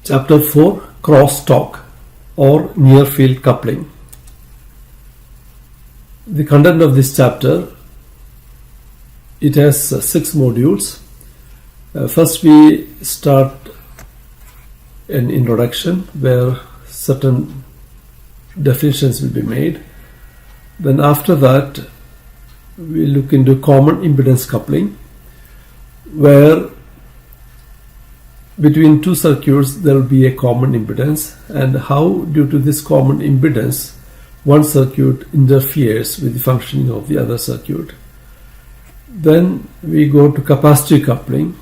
Chapter 4 Crosstalk or Nearfield coupling. The content of this chapter, it has 6 modules. First we start an introduction where certain definitions will be made. Then after that we look into common impedance coupling, where between two circuits there will be a common impedance, and how due to this common impedance one circuit interferes with the functioning of the other circuit. Then we go to capacitive coupling,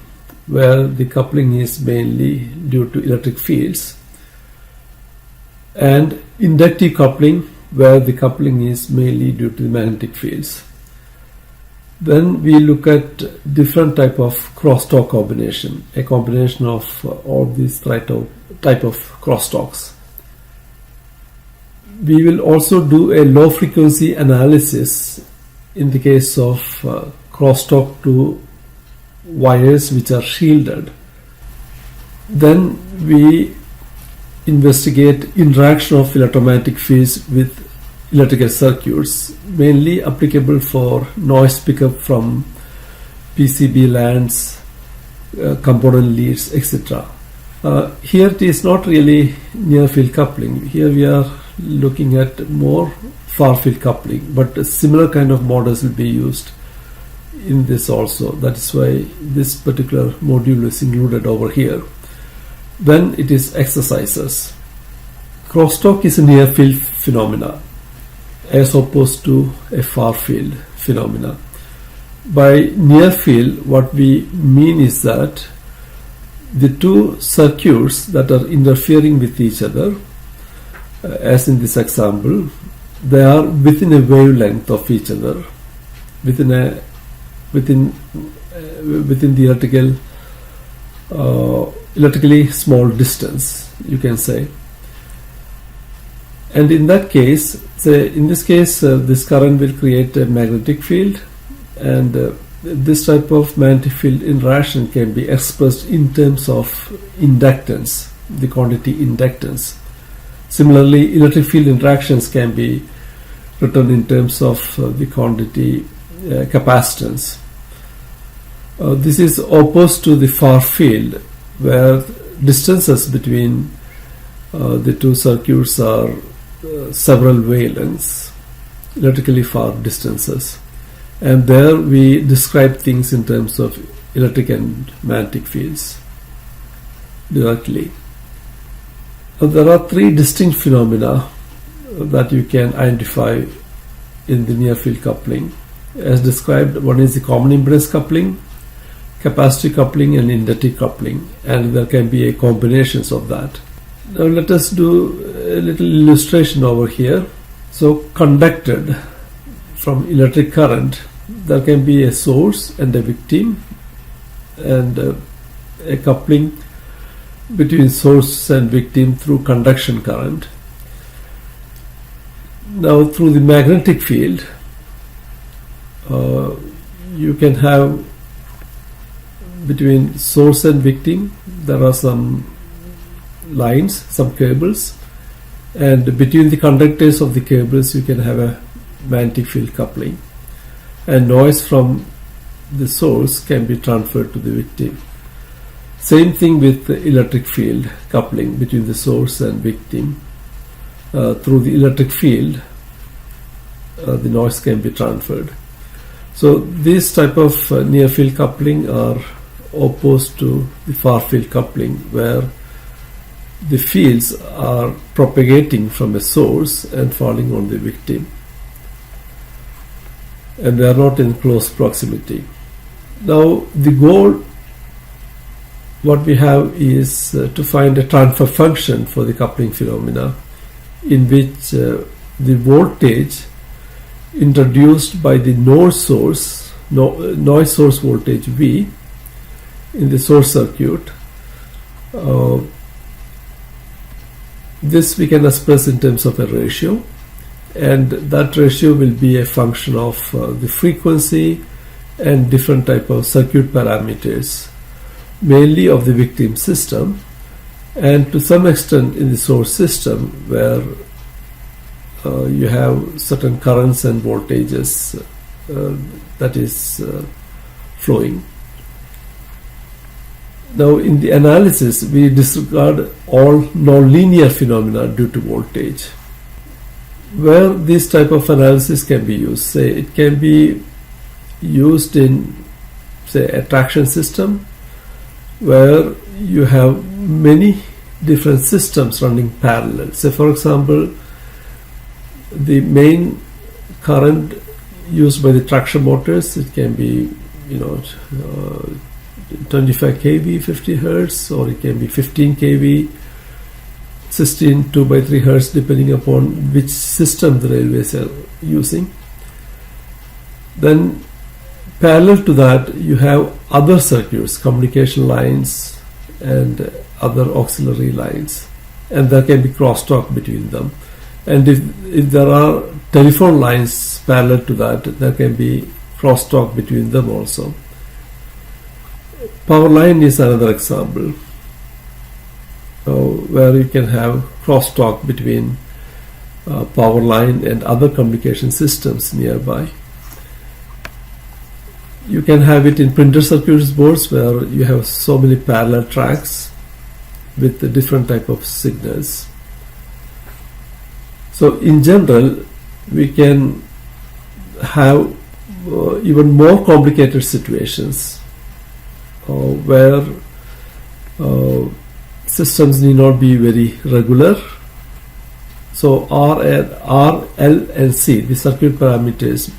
where the coupling is mainly due to electric fields, and inductive coupling, where the coupling is mainly due to the magnetic fields. Then we look at different type of crosstalk combination, a combination of all these type of crosstalks. We will also do a low frequency analysis in the case of crosstalk to wires which are shielded. Then we investigate interaction of electromagnetic fields with electrical circuits, mainly applicable for noise pickup from PCB lands, component leads, etc. Here it is not really near field coupling. Here we are looking at more far field coupling, but a similar kind of models will be used in this also. That is why this particular module is included over here. Then it is exercises. Crosstalk is a near field phenomena as opposed to a far field phenomena. By near field, what we mean is that the two circuits that are interfering with each other, as in this example, they are within a wavelength of each other, within the electrically small distance, you can say. And in that case, this current will create a magnetic field, and this type of magnetic field interaction can be expressed in terms of inductance, the quantity inductance. Similarly, electric field interactions can be written in terms of the quantity capacitance. This is opposed to the far field, where distances between the two circuits are several wavelengths, electrically far distances, and there we describe things in terms of electric and magnetic fields directly. There are 3 distinct phenomena that you can identify in the near field coupling. As described, one is the common impedance coupling, capacitive coupling, and inductive coupling, and there can be a combinations of that. Now let us do a little illustration over here. So conducted from electric current, there can be a source and a victim, and a coupling between source and victim through conduction current. Now through the magnetic field, you can have between source and victim there are some lines, some cables, and between the conductors of the cables you can have a magnetic field coupling, and noise from the source can be transferred to the victim. Same thing with the electric field coupling between the source and victim. Through the electric field the noise can be transferred. So this type of near field coupling are opposed to the far field coupling, where the fields are propagating from a source and falling on the victim, and they are not in close proximity. Now the goal what we have is to find a transfer function for the coupling phenomena, in which the voltage introduced by the noise source voltage V in the source circuit, this we can express in terms of a ratio, and that ratio will be a function of the frequency and different type of circuit parameters, mainly of the victim system, and to some extent in the source system where you have certain currents and voltages that is flowing. Now in the analysis we disregard all nonlinear phenomena due to voltage. Where this type of analysis can be used, say it can be used in, say, a traction system where you have many different systems running parallel. Say for example, the main current used by the traction motors, it can be 25 kV 50 Hertz, or it can be 15 kV 16 2x3 Hertz, depending upon which system the railways are using. Then parallel to that you have other circuits, communication lines and other auxiliary lines, and there can be crosstalk between them. And if there are telephone lines parallel to that, there can be crosstalk between them also. Power line is another example where you can have crosstalk between power line and other communication systems nearby. You can have it in printed circuit boards where you have so many parallel tracks with a different type of signals. So in general we can have even more complicated situations where systems need not be very regular. So R, L and C, the circuit parameters,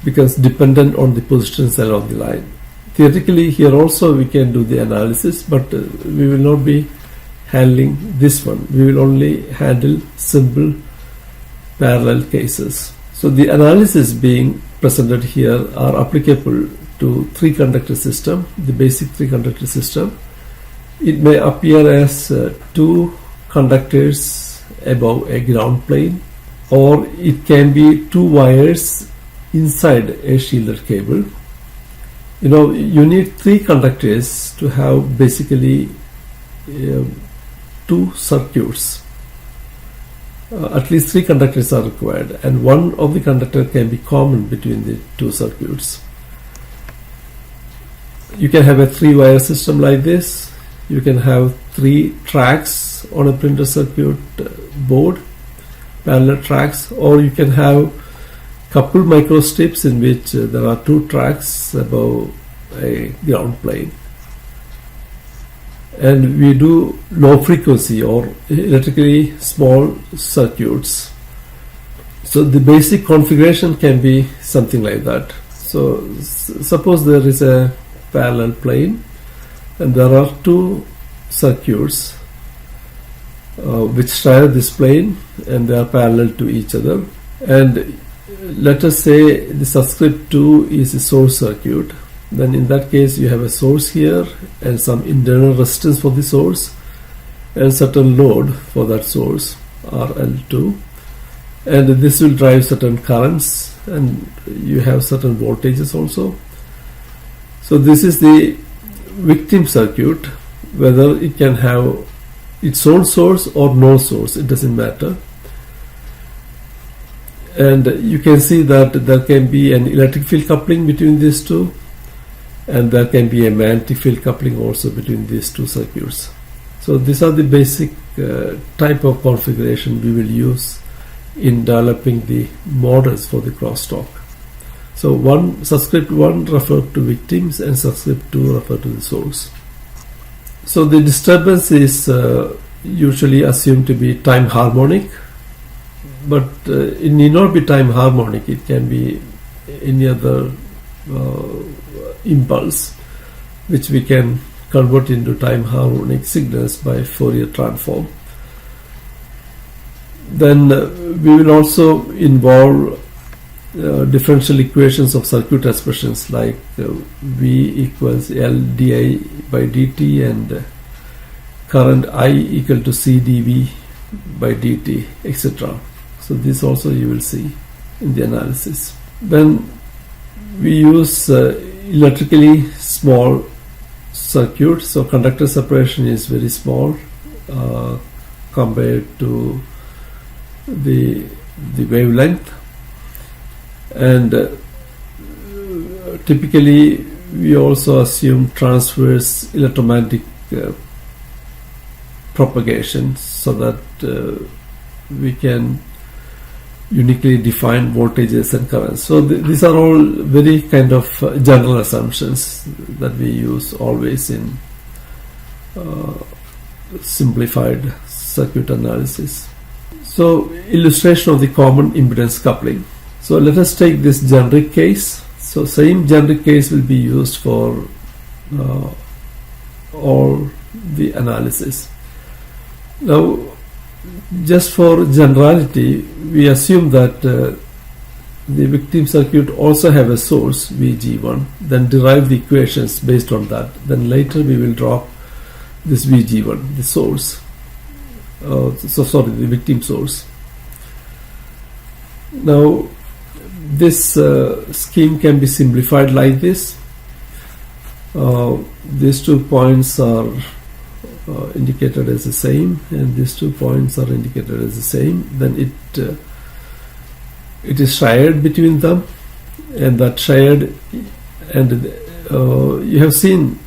becomes dependent on the positions along the line. Theoretically here also we can do the analysis, but we will not be handling this one. We will only handle simple parallel cases. So the analysis being presented here are applicable to three-conductor system, the basic three-conductor system. It may appear as two conductors above a ground plane, or it can be two wires inside a shielded cable. You need three conductors to have basically two circuits. At least three conductors are required, and one of the conductor can be common between the two circuits. You can have a three-wire system like this. You can have three tracks on a printed circuit board, parallel tracks, or you can have coupled microstrips in which there are two tracks above a ground plane. And we do low frequency or electrically small circuits. So the basic configuration can be something like that. So suppose there is a parallel plane and there are two circuits which share this plane and they are parallel to each other, and let us say the subscript 2 is a source circuit. Then in that case you have a source here and some internal resistance for the source and certain load for that source, RL2, and this will drive certain currents, and you have certain voltages also. So this is the victim circuit, whether it can have its own source or no source, it doesn't matter. And you can see that there can be an electric field coupling between these two, and there can be a magnetic field coupling also between these two circuits. So these are the basic type of configuration we will use in developing the models for the crosstalk. So subscript 1 refer to victims and subscript 2 refer to the source. So the disturbance is usually assumed to be time harmonic, but it need not be time harmonic. It can be any other impulse which we can convert into time harmonic signals by Fourier transform. Then we will also involve differential equations of circuit expressions like V equals L di by dt and current I equal to C dV by dt, etc. So this also you will see in the analysis. Then we use electrically small circuit, so conductor separation is very small compared to the wavelength, and typically we also assume transverse electromagnetic propagation, so that we can uniquely define voltages and currents. So these are all very kind of general assumptions that we use always in simplified circuit analysis. So illustration of the common impedance coupling. So let us take this generic case. So same generic case will be used for all the analysis. Now, just for generality, we assume that the victim circuit also have a source VG1, then derive the equations based on that. Then later we will drop this VG1, the source. The victim source. Now, this scheme can be simplified like this. These 2 points are indicated as the same, and these 2 points are indicated as the same. Then it is shared between them, and that shared, and you have seen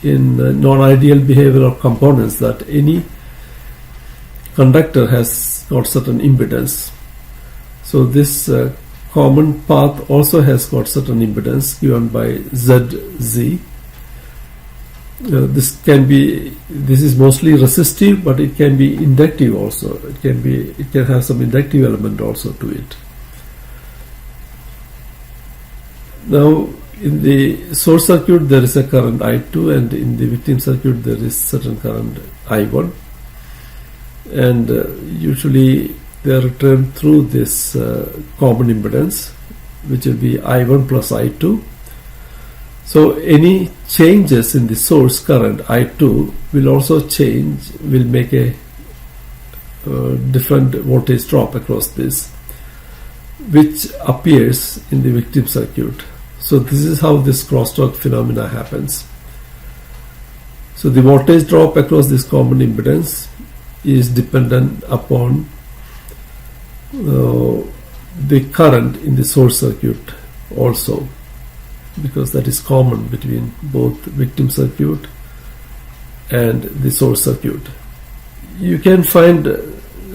in non-ideal behavior of components that any conductor has got certain impedance. So this common path also has got certain impedance given by ZZ. This is mostly resistive, but it can be inductive also. It can have some inductive element also to it. Now, in the source circuit there is a current I2, and in the victim circuit there is certain current I1, and usually they are returned through this common impedance, which will be I1 plus I2. So any changes in the source current I2 will make a different voltage drop across this, which appears in the victim circuit. So this is how this crosstalk phenomena happens. So the voltage drop across this common impedance is dependent upon the current in the source circuit also, because that is common between both victim circuit and the source circuit. You can find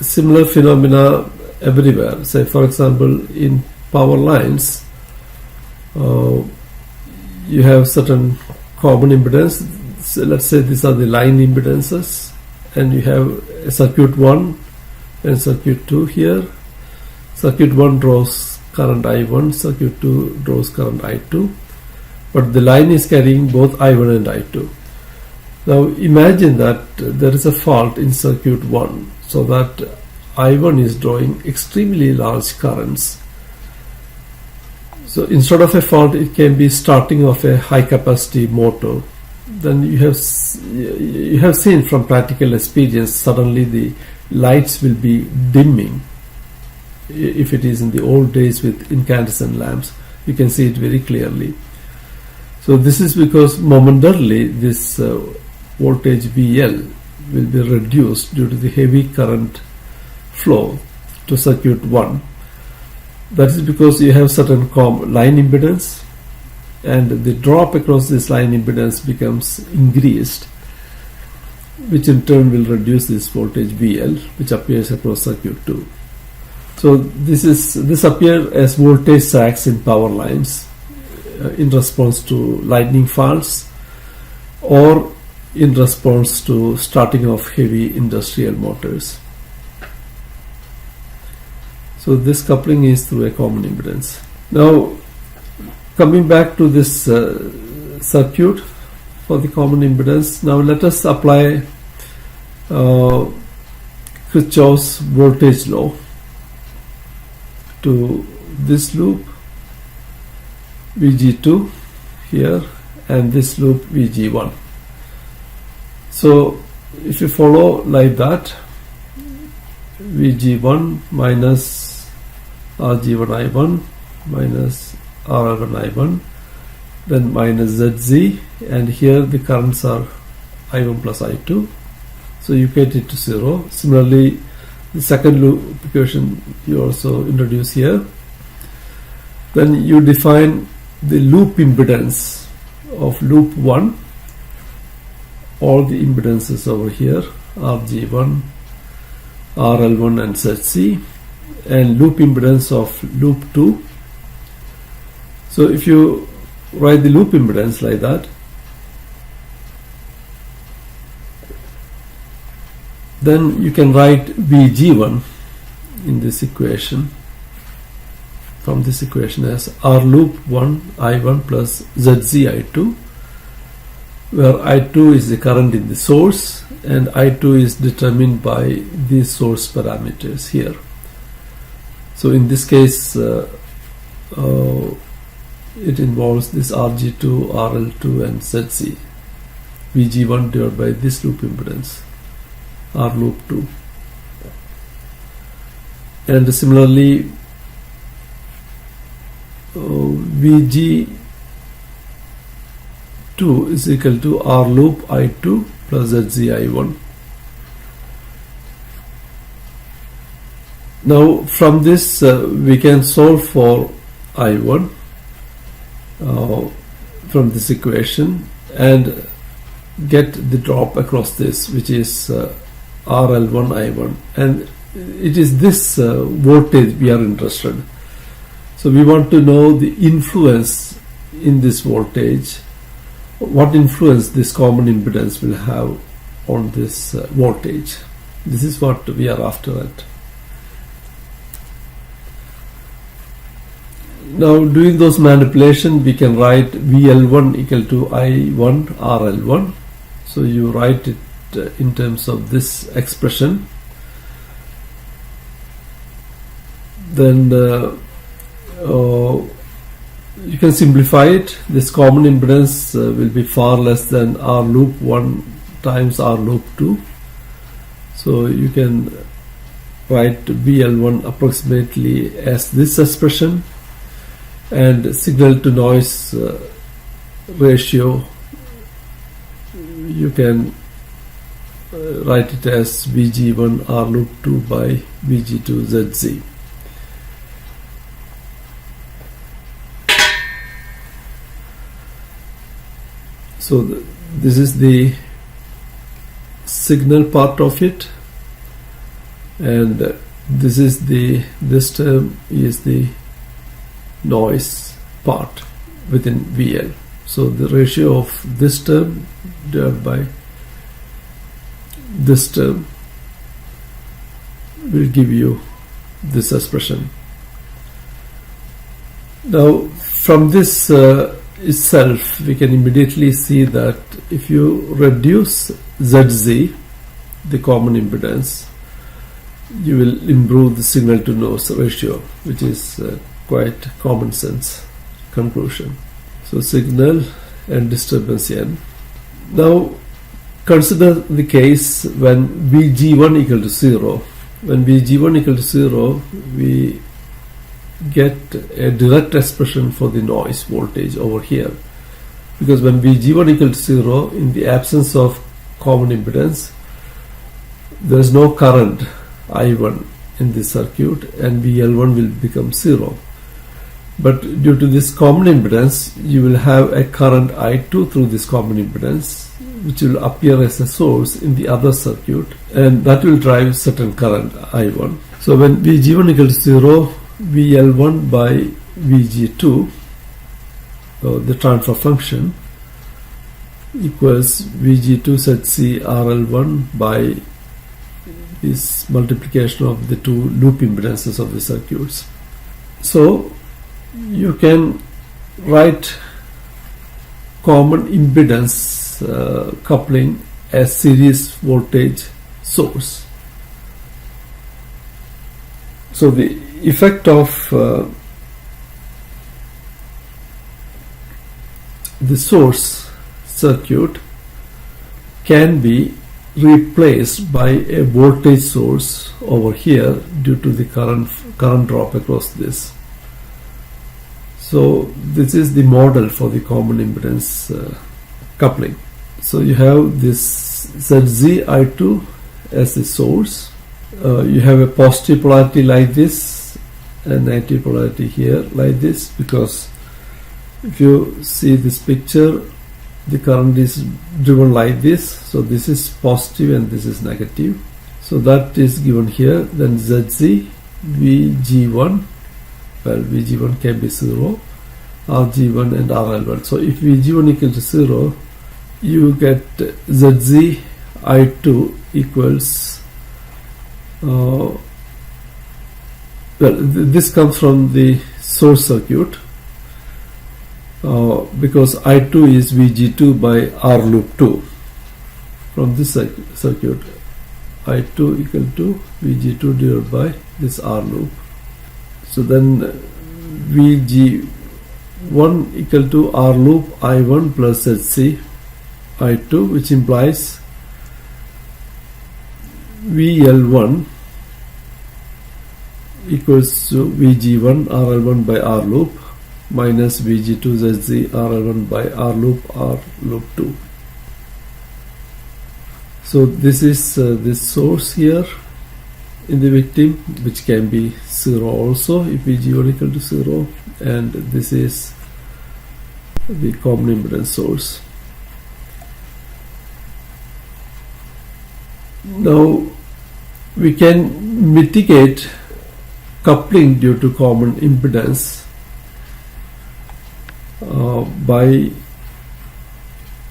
similar phenomena everywhere. Say, for example, in power lines, you have certain common impedance. So let's say these are the line impedances, and you have a circuit 1 and circuit 2 here. Circuit 1 draws current I1, circuit 2 draws current I2, but the line is carrying both I1 and I2. Now imagine that there is a fault in circuit 1, so that I1 is drawing extremely large currents. So instead of a fault, it can be starting of a high capacity motor. Then you have seen from practical experience, suddenly the lights will be dimming. If it is in the old days with incandescent lamps, you can see it very clearly. So this is because momentarily this voltage VL will be reduced due to the heavy current flow to circuit 1. That is because you have certain line impedance, and the drop across this line impedance becomes increased, which in turn will reduce this voltage VL, which appears across circuit 2. So this appears as voltage sags in power lines in response to lightning faults, or in response to starting of heavy industrial motors. So this coupling is through a common impedance. Now, coming back to this circuit for the common impedance, now let us apply Kirchhoff's voltage law to this loop VG2 here, and this loop VG1. So if you follow like that, VG1 minus RG1I1 minus RI1I1, then minus ZZ, and here the currents are I1 plus I2. So you get it to 0. Similarly, the second loop equation you also introduce here. Then you define the loop impedance of loop 1, all the impedances over here, RG1, RL1 and ZC, and loop impedance of loop 2. So if you write the loop impedance like that, then you can write VG1 in this equation, from this equation, as R loop 1 I1 plus ZZ I2, where I2 is the current in the source and I2 is determined by the source parameters here. So in this case it involves this RG2, RL2 and ZC, VG1 divided by this loop impedance, R loop 2. And similarly VG2 is equal to R loop I2 plus ZZ I1. Now from this we can solve for I1 from this equation and get the drop across this, which is RL1 I1, and it is this voltage we are interested. So we want to know the influence in this voltage, what influence this common impedance will have on this voltage. This is what we are after at. Now doing those manipulation, we can write VL1 equal to I1 RL1. So you write it in terms of this expression. Then you can simplify it. This common impedance will be far less than R loop 1 times R loop 2. So you can write VL1 approximately as this expression, and signal to noise ratio you can write it as VG1 R loop 2 by VG2 ZZ. So this is the signal part of it, and this term is the noise part within VL. So the ratio of this term divided by this term will give you this expression. Now from this itself we can immediately see that if you reduce ZZ, the common impedance, you will improve the signal to noise ratio, which is quite common sense conclusion. So signal and disturbance n. Now consider the case when VG1 equal to 0. When VG1 equal to 0, we get a direct expression for the noise voltage over here, because when VG1 equal to 0, in the absence of common impedance, there is no current I1 in this circuit and VL1 will become 0. But due to this common impedance, you will have a current I2 through this common impedance, which will appear as a source in the other circuit, and that will drive certain current I1. So when VG1 equal to 0, VL1 by VG2, the transfer function, equals VG2 ZC RL1 by this multiplication of the two loop impedances of the circuits. So you can write common impedance coupling as series voltage source. So the effect of the source circuit can be replaced by a voltage source over here due to the current drop across this. So this is the model for the common impedance coupling. So you have this ZZ I2 as the source. You have a positive polarity like this and negative polarity here like this, because if you see this picture, the current is driven like this, so this is positive and this is negative. So that is given here. Then ZZ, VG1, well, VG1 can be 0, RG1 and RL1. So if VG1 equal to 0, you get ZZ I2 equals this comes from the source circuit, because I2 is VG2 by R loop 2. From this circuit, I2 equal to VG2 divided by this R loop. So then VG1 equal to R loop I1 plus ZC I2, which implies VL1 equals to VG1 RL1 by R loop minus VG2 ZZ RL1 by R loop 2. So this is this source here in the victim, which can be 0 also if VG1 equal to 0, and this is the common impedance source. Now we can mitigate coupling due to common impedance by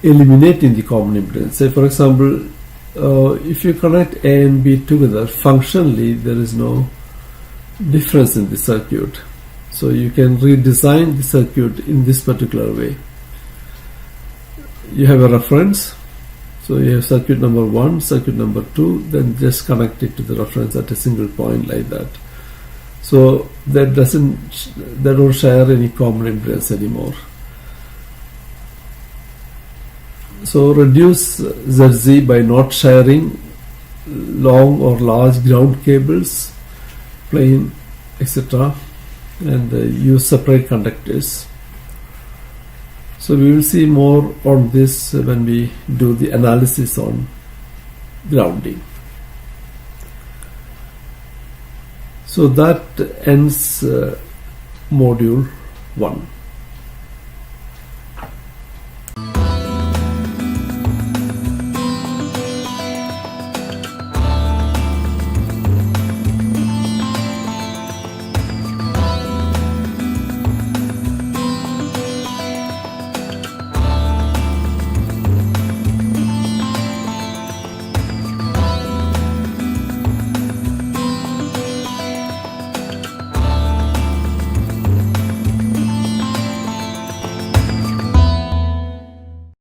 eliminating the common impedance. Say for example, if you connect A and B together, functionally there is no difference in the circuit. So you can redesign the circuit in this particular way. You have a reference, so you have circuit number 1, circuit number 2, then just connect it to the reference at a single point like that. So they don't share any common impedance anymore. So reduce ZZ by not sharing long or large ground cables, plain, etc., and use separate conductors. So we will see more on this when we do the analysis on grounding. So that ends module 1.